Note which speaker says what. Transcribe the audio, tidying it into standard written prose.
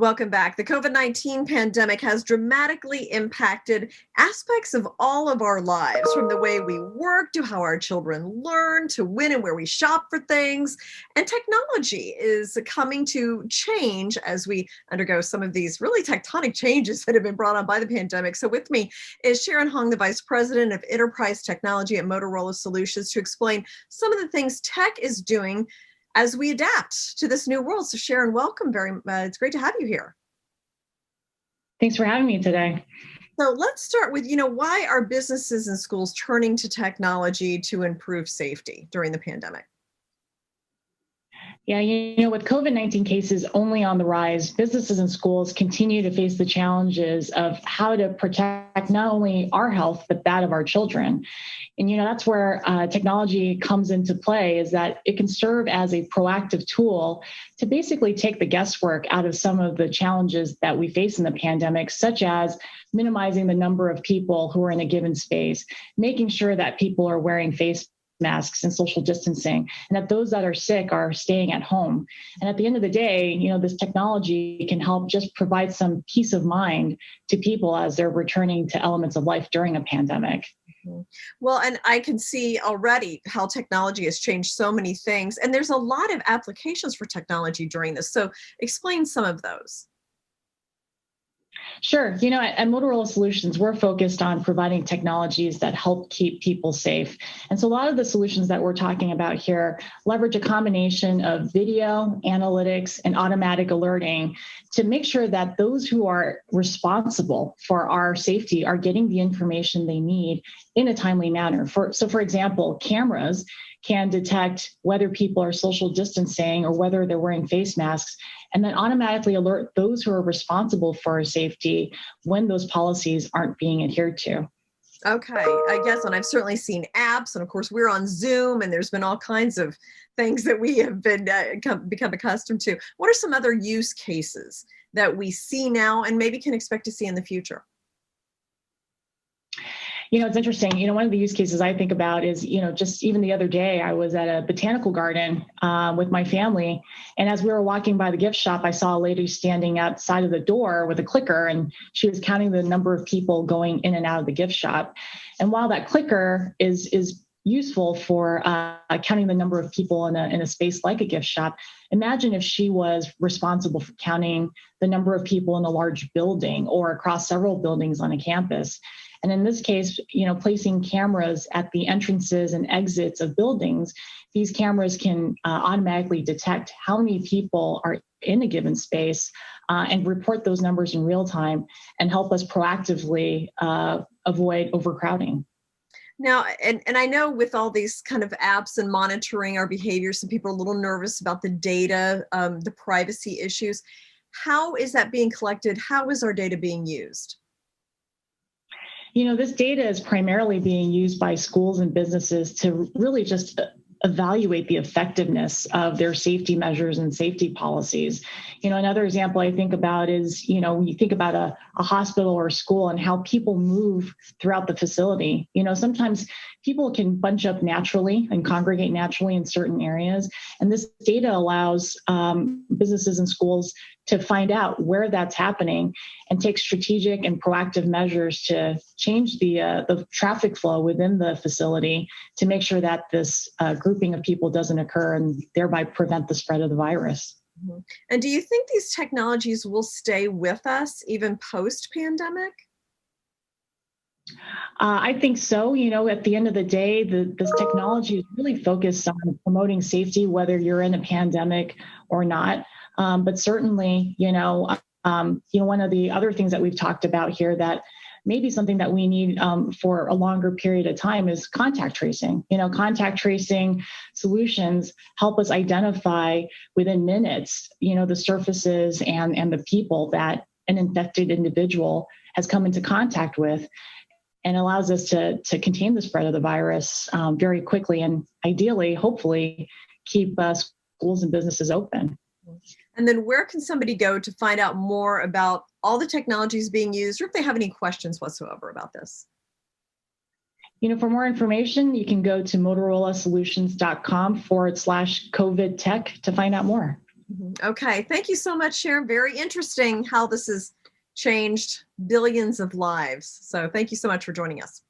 Speaker 1: Welcome back. The COVID-19 pandemic has dramatically impacted aspects of all of our lives, from the way we work to how our children learn to when and where we shop for things. And technology is coming to change as we undergo some of these really tectonic changes that have been brought on by the pandemic. So with me is Sharon Hong, the Vice President of Enterprise Technology at Motorola Solutions, to explain some of the things tech is doing as we adapt to this new world. So Sharon, welcome. It's great to have you here.
Speaker 2: Thanks for having me today.
Speaker 1: So let's start with, why are businesses and schools turning to technology to improve safety during the pandemic?
Speaker 2: Yeah, with COVID-19 cases only on the rise, businesses and schools continue to face the challenges of how to protect not only our health, but that of our children. And, that's where technology comes into play, is that it can serve as a proactive tool to basically take the guesswork out of some of the challenges that we face in the pandemic, such as minimizing the number of people who are in a given space, making sure that people are wearing face masks and social distancing, and that those that are sick are staying at home. And at the end of the day, this technology can help just provide some peace of mind to people as they're returning to elements of life during a pandemic.
Speaker 1: Well, and I can see already how technology has changed so many things, and there's a lot of applications for technology during this. So explain some of those.
Speaker 2: Sure. At Motorola Solutions, we're focused on providing technologies that help keep people safe. And so a lot of the solutions that we're talking about here leverage a combination of video, analytics, and automatic alerting to make sure that those who are responsible for our safety are getting the information they need in a timely manner. For example, cameras can detect whether people are social distancing or whether they're wearing face masks, and then automatically alert those who are responsible for our safety when those policies aren't being adhered to.
Speaker 1: Okay, I guess, and I've certainly seen apps, and of course we're on Zoom, and there's been all kinds of things that we have been become accustomed to. What are some other use cases that we see now and maybe can expect to see in the future?
Speaker 2: It's interesting. One of the use cases I think about is, just even the other day, I was at a botanical garden with my family. And as we were walking by the gift shop, I saw a lady standing outside of the door with a clicker, and she was counting the number of people going in and out of the gift shop. And while that clicker is useful for counting the number of people in a space like a gift shop, imagine if she was responsible for counting the number of people in a large building or across several buildings on a campus. And in this case, placing cameras at the entrances and exits of buildings, these cameras can automatically detect how many people are in a given space and report those numbers in real time and help us proactively avoid overcrowding.
Speaker 1: Now, and I know with all these kind of apps and monitoring our behavior, some people are a little nervous about the data, the privacy issues. How is that being collected? How is our data being used?
Speaker 2: This data is primarily being used by schools and businesses to really just evaluate the effectiveness of their safety measures and safety policies. Another example I think about is, when you think about a hospital or a school and how people move throughout the facility, sometimes people can bunch up naturally and congregate naturally in certain areas. And this data allows businesses and schools to find out where that's happening and take strategic and proactive measures to change the traffic flow within the facility to make sure that this grouping of people doesn't occur and thereby prevent the spread of the virus.
Speaker 1: Mm-hmm. And do you think these technologies will stay with us even post-pandemic?
Speaker 2: I think so. At the end of the day, this technology is really focused on promoting safety, whether you're in a pandemic or not. But certainly, one of the other things that we've talked about here that maybe something that we need for a longer period of time is contact tracing. Contact tracing solutions help us identify within minutes, the surfaces and the people that an infected individual has come into contact with, and allows us to contain the spread of the virus very quickly and ideally, hopefully, keep schools and businesses open.
Speaker 1: And then where can somebody go to find out more about all the technologies being used, or if they have any questions whatsoever about this?
Speaker 2: For more information, you can go to motorolasolutions.com/COVID tech to find out more.
Speaker 1: Okay, thank you so much, Sharon. Very interesting how this has changed billions of lives. So thank you so much for joining us.